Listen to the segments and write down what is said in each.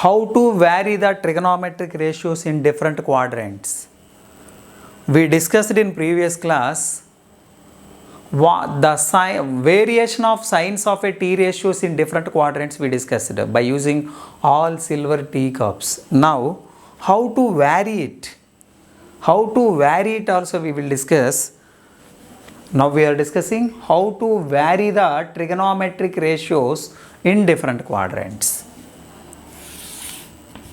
how to vary the trigonometric ratios in different quadrants. We discussed in previous class the variation of signs of a T ratios in different quadrants we discussed by using all silver teacups. Now how to vary it? How to vary it also we will discuss. Now we are discussing how to vary the trigonometric ratios in different quadrants.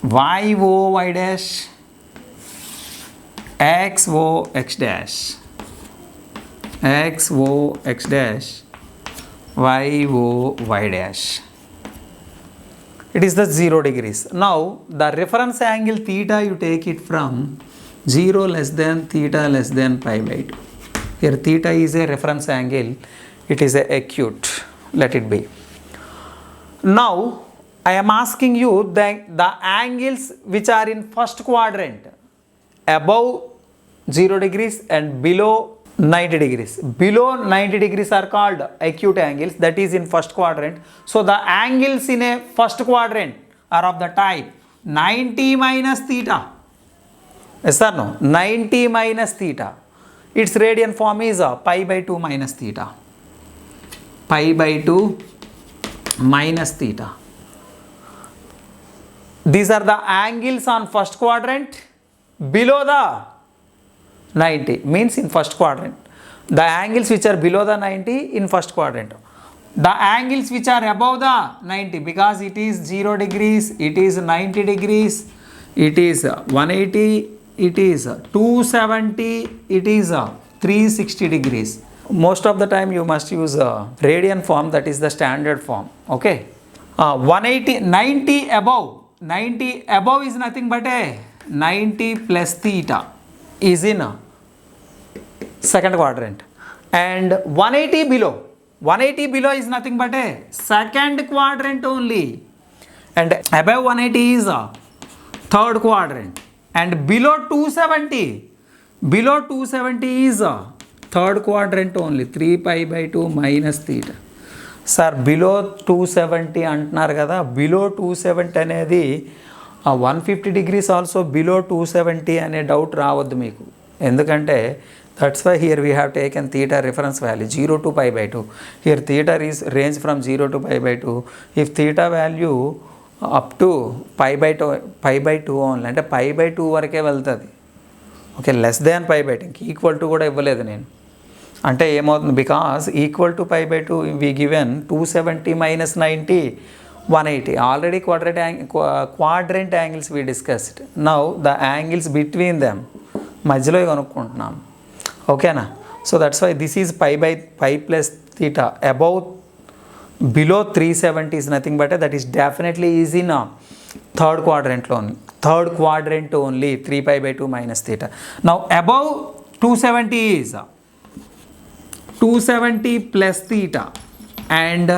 Y O Y dash, X O X dash, X O X dash, Y O Y dash. It is the 0 degrees. Now the reference angle theta you take it from 0 less than theta less than pi by 2. Here theta is a reference angle, it is a acute, let it be. Now I am asking you the angles which are in first quadrant above 0 degrees and below 90 degrees. Below 90 degrees are called acute angles, that is in first quadrant. So the angles in a first quadrant are of the type 90 minus theta. Yes or no? 90 minus theta. Its radian form is pi by 2 minus theta. Pi by 2 minus theta. These are the angles on first quadrant below the 90, means in first quadrant. The angles which are below the 90 in first quadrant. The angles which are above the 90, because it is 0 degrees, it is 90 degrees, it is 180, it is 270, it is 360 degrees. Most of the time you must use radian form, that is the standard form. Okay. 180, 90 above. 90 above is nothing but a 90 plus theta is in second quadrant, and 180 below. 180 below is nothing but a second quadrant only, and above 180 is third quadrant, and below 270 is third quadrant only, 3 pi by 2 minus theta. Sir below 270 అంటున్నారు కదా, below 270 అనేది 150 degrees also below 270 అనే doubt రావద్దు మీకు. ఎందుకంటే that's why here we have taken theta reference value 0 to pi by 2. Here theta is range from 0 to pi by 2. If theta value up to pi by 2 only, అంటే pi by 2 వరకే వెళ్తుంది. Okay, less than pi by 2, equal to కూడా ఇవ్వలేదు నేను. అంటే ఏమవుతుంది, because equal to pi by 2 we given 270 minus 90 180. Already quadrant angles we discussed. Now the angles between them మధ్యలో కనుక్కుంటున్నాం. ఓకేనా? So that's why this is pi plus theta. Above below 370 is nothing but that is definitely is in third quadrant only 3 pi by 2 minus theta. Now above 270 is 270 plus theta, and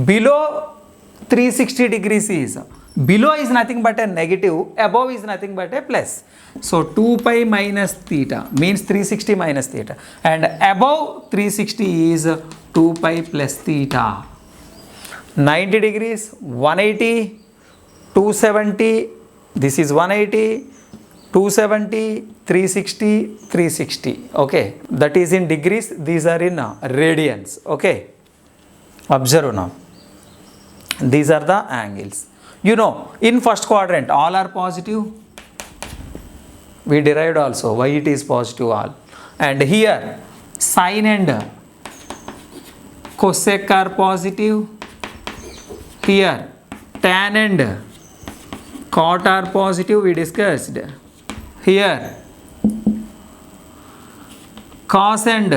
below 360 degrees is, below is nothing but a negative, above is nothing but a plus. So 2 pi minus theta means 360 minus theta, and above 360 is 2 pi plus theta. 90 degrees, 180, 270, this is 180, 270, 360, 360. Okay, that is in degrees, these are in radians. Okay, observe now, these are the angles. You know, in first quadrant all are positive, we derived also why it is positive all, and here sine and cosec are positive, here tan and cot are positive, we discussed. Here cos and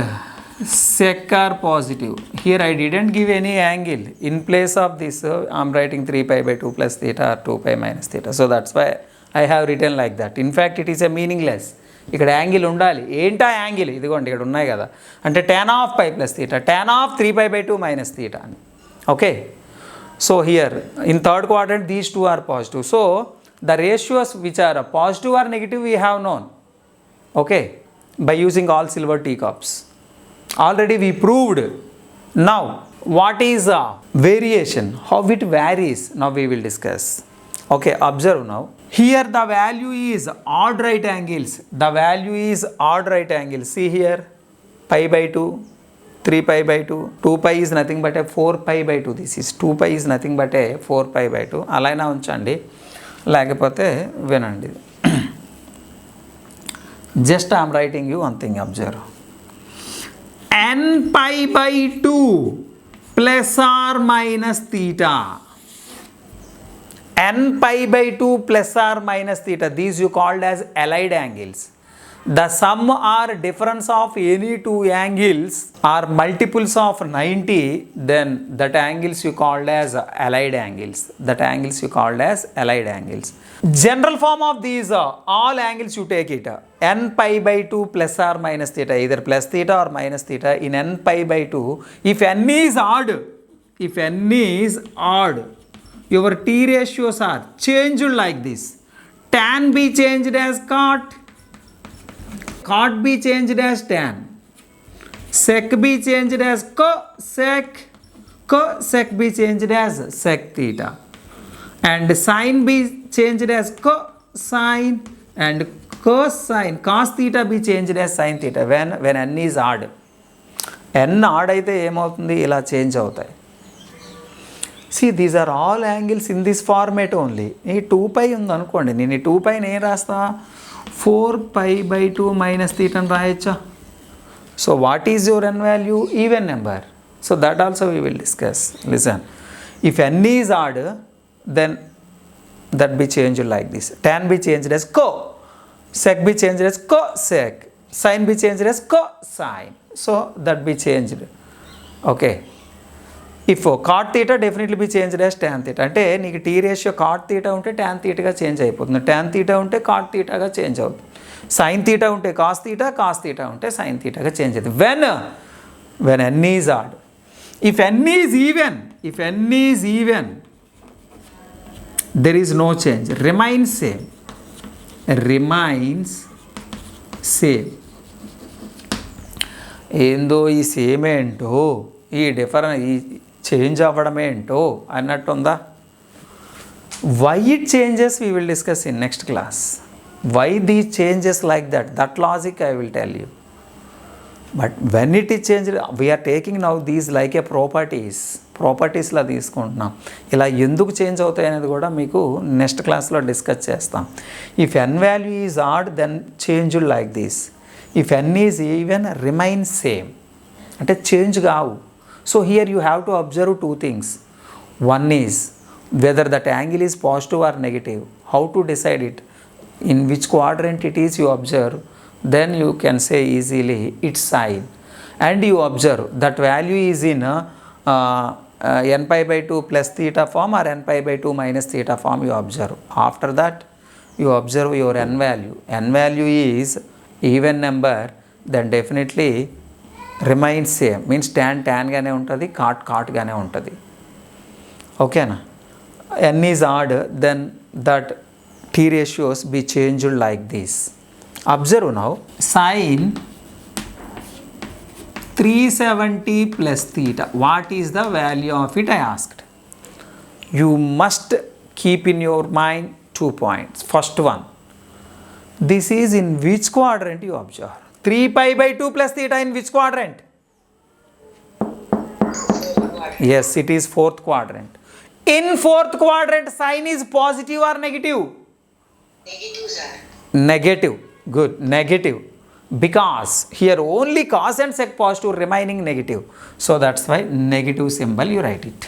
sec are positive. Here I didn't give any angle. In place of this I am writing 3 pi by 2 plus theta or 2 pi minus theta. So that's why I have written like that. In fact it is a meaningless. ఇక్కడ angle ఉండాలి. ఏంటా angle? ఇదిగోండి ఇక్కడ ఉన్నాయి కదా, అంటే tan of pi plus theta, tan of 3 pi by 2 minus theta. Okay, so here in third quadrant these two are positive. So the ratios which are positive or negative we have known, okay, by using all silver teacups. Already we proved. Now what is variation, how it varies, now we will discuss. Okay, observe now. Here the value is odd right angles. The value is odd right angles. See here, pi by 2, 3 pi by 2, 2 pi is nothing but a 4 pi by 2. This is 2 pi is nothing but a 4 pi by 2. అలానే ఉంచండి, లేకపోతే వినండి. Just I am writing you one thing, observe. N pi by 2 plus or minus theta. N pi by 2 plus or minus theta. These you called as allied angles. The sum or difference of any two angles are multiples of 90, then that angles you called as allied angles. That angles you called as allied angles. General form of these all angles you take it. N pi by 2 plus or minus theta, either plus theta or minus theta in n pi by 2. If n is odd, your T ratios are changed like this. Tan be changed as cot, cot be changed as tan, sec be changed as cosec, cosec be changed as sec theta, and sine be changed as cosine, and cosine, cos theta be changed as sin theta when n is odd. n odd అయితే ఏమవుతుంది, ఇలా change అవుతాయి. See, these are all angles in this format only. ఈ 2 pi ఉందనుకోండి, నేను ఈ 2 piని ఏం రాస్తా, 4 pi by 2 minus theta అని రాయొచ్చా. So what is your n value? Even number. So that also we will discuss. Listen, if n is odd, then that be changed like this. Tan be changed as co, sec be changed as cosec, sin be changed as cosine. So that be changed. Okay. If cot theta definitely be changed as tan theta. అంటే నీకు tea ratio cot theta ఉంటే tan తీటాగా change అయిపోతుంది, tan theta ఉంటే cot తీటాగా change అవుతుంది, sine theta ఉంటే cos theta, cos theta ఉంటే sign తీటాగా change అవుతుంది. when n is odd. If n is even, there is no change, remains same. ఏందో ఈ same ఏంటో, ఈ డిఫరెన్స్, ఈ చేంజ్ అవ్వడం ఏంటో అన్నట్టుందా. Why it changes we will discuss in next class. Why these changes like that logic I will tell you. But when it is change, we are taking now these like a ప్రాపర్టీస్లా తీసుకుంటున్నాం. ఇలా ఎందుకు change అవుతాయి అనేది కూడా మీకు next క్లాస్లో discuss చేస్తాం. If N value is odd then change like this. If N is even remain same, అంటే చేంజ్ కావు. So here you have to observe two things. One is whether that angle is positive or negative. How to decide it? In which quadrant it is you observe. Then you can say easily its sign. And you observe that value is in n pi by 2 plus theta form or n pi by 2 minus theta form you observe. After that you observe your n value. N value is even number, then definitely remains same, means ట్యాన్గానే ఉంటుంది, కాట్గానే ఉంటుంది. ఓకేనా. N is odd, then that t ratios be changed like this. Observe now, sine 370 plus theta. What is the value of it? I asked. You must keep in your mind 2 points. First one, this is in which quadrant you observe? 3 pi by 2 plus theta in which quadrant? Yes, it is 4th quadrant. In 4th quadrant, sign is positive or negative? Negative, sir. Negative. Good. Negative. Because here only cos and sec positive, remaining negative. So that's why negative symbol you write it.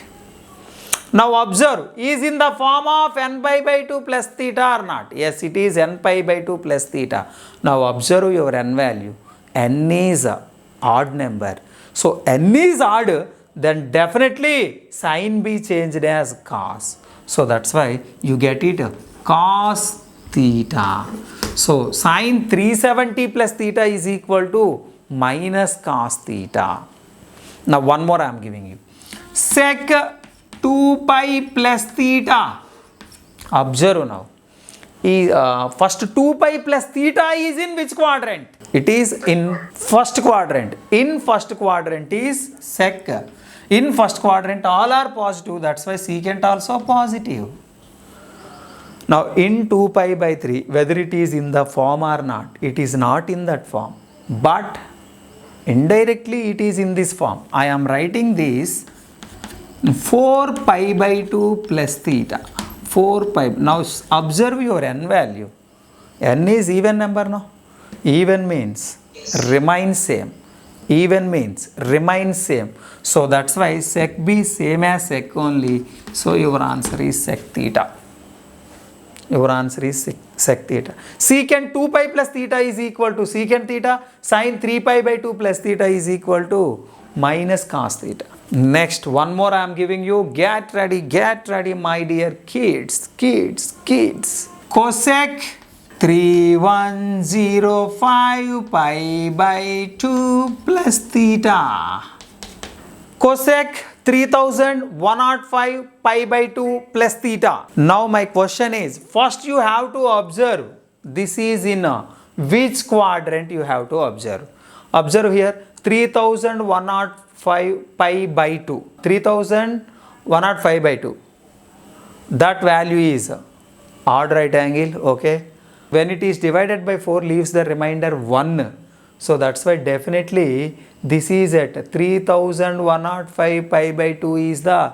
Now observe, is in the form of n pi by 2 plus theta or not? Yes, it is n pi by 2 plus theta. Now observe your n value. N is a odd number. So n is odd, then definitely sin be changed as cos. So that's why you get it cos theta. So sin 370 plus theta is equal to minus cos theta. Now one more I am giving you. Sec 2 pi plus theta. Observe now. First 2 pi plus theta is in which quadrant? It is in first quadrant. In first quadrant is sec. In first quadrant all are positive. That's why secant also positive. Now in 2 pi by 3, whether it is in the form or not, it is not in that form, but indirectly it is in this form. I am writing this 4 pi by 2 plus theta. 4 pi. Now observe your n value. N is even number, no? Even means remains same. Even means remains same. So that's why sec b same as sec only. So your answer is sec theta. Your answer is sec theta. Secant 2 pi plus theta is equal to secant theta. Sin 3 pi by 2 plus theta is equal to minus cos theta. Next, one more I am giving you. Get ready, my dear kids. Cosec 3105 pi by 2 plus theta. Cosec 3105 pi by 2 plus theta. Now my question is, first you have to observe this is in which quadrant you have to observe. Observe here 3105 pi by 2. 3105 by 2. That value is odd right angle, okay. When it is divided by 4 leaves the remainder 1. So that's why definitely this is at 3105 pi by 2 is the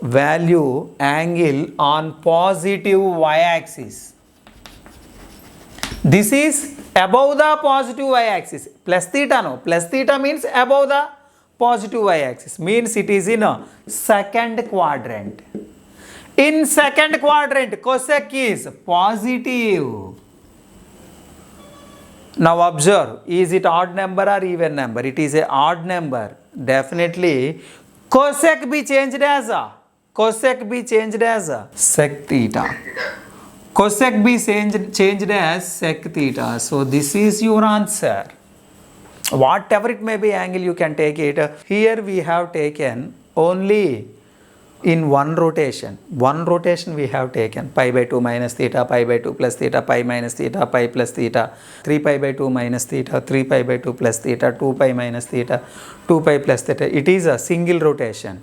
value angle on positive y-axis. This is above the positive y-axis. Plus theta, no. Plus theta means above the positive y-axis. Means it is in a second quadrant. In second quadrant, cosec is positive. Now observe, is it odd number or even number? It is a odd number. Definitely cosec be changed as a sec theta. Cosec be changed as sec theta. So this is your answer. Whatever it may be angle you can take it. Here we have taken only in one rotation we have taken pi by 2 minus theta, pi by 2 plus theta, pi minus theta, pi plus theta, 3 pi by 2 minus theta, 3 pi by 2 plus theta, 2 pi minus theta, 2 pi plus theta. It is a single rotation.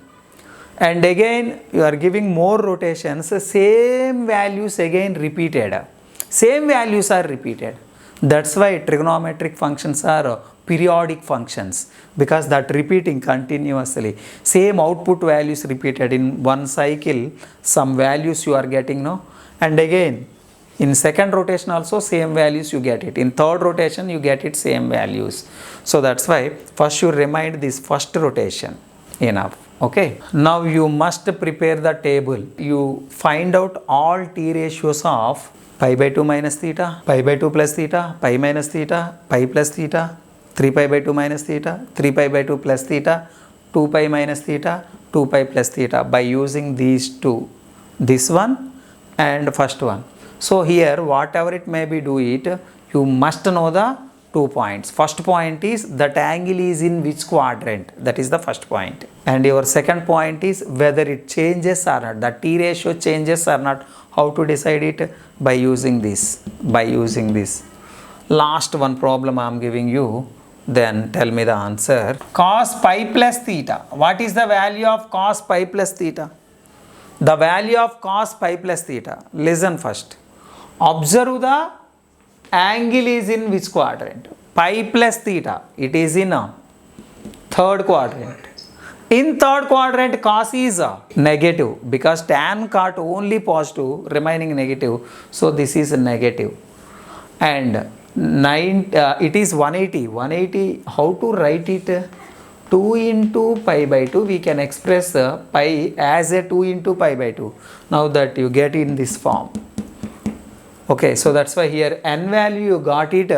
And again you are giving more rotations, same values again repeated. Same values are repeated. That's why trigonometric functions are periodic functions, because that repeating continuously. Same output values repeated in one cycle, some values you are getting, no? And again in second rotation also same values you get it. In third rotation you get it same values. So that's why first you remind this first rotation. Enough. Okay. Now you must prepare the table. You find out all t ratios of pi by 2 minus theta, pi by 2 plus theta, pi minus theta, pi plus theta, 3 pi by 2 minus theta, 3 pi by 2 plus theta, 2 pi minus theta, 2 pi plus theta, by using these two, this one and first one. So here whatever it may be, do it, you must know the 2 points. First point is that angle is in which quadrant, that is the first point. And your second point is whether it changes or not, the t ratio changes or not. How to decide it? By using this. Last one problem I am giving you, then tell me the answer. Cos pi plus theta. What is the value of cos pi plus theta? The value of cos pi plus theta. Listen first. Observe the angle is in which quadrant? Pi plus theta. It is in a third quadrant. In third quadrant cos is negative, because tan cot only positive, remaining negative. So this is negative. And it is 180. How to write it? 2 into pi by 2. We can express pi as a 2 into pi by 2. Now that you get in this form. Okay, so that's why here n value you got it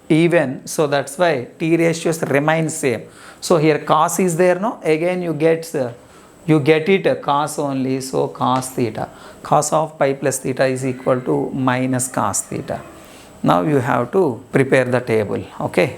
even. So that's why t ratios remain same. So here cos is there, no? Again you get it cos only. So cos theta. Cos of pi plus theta is equal to minus cos theta. Now you have to prepare the table. Okay.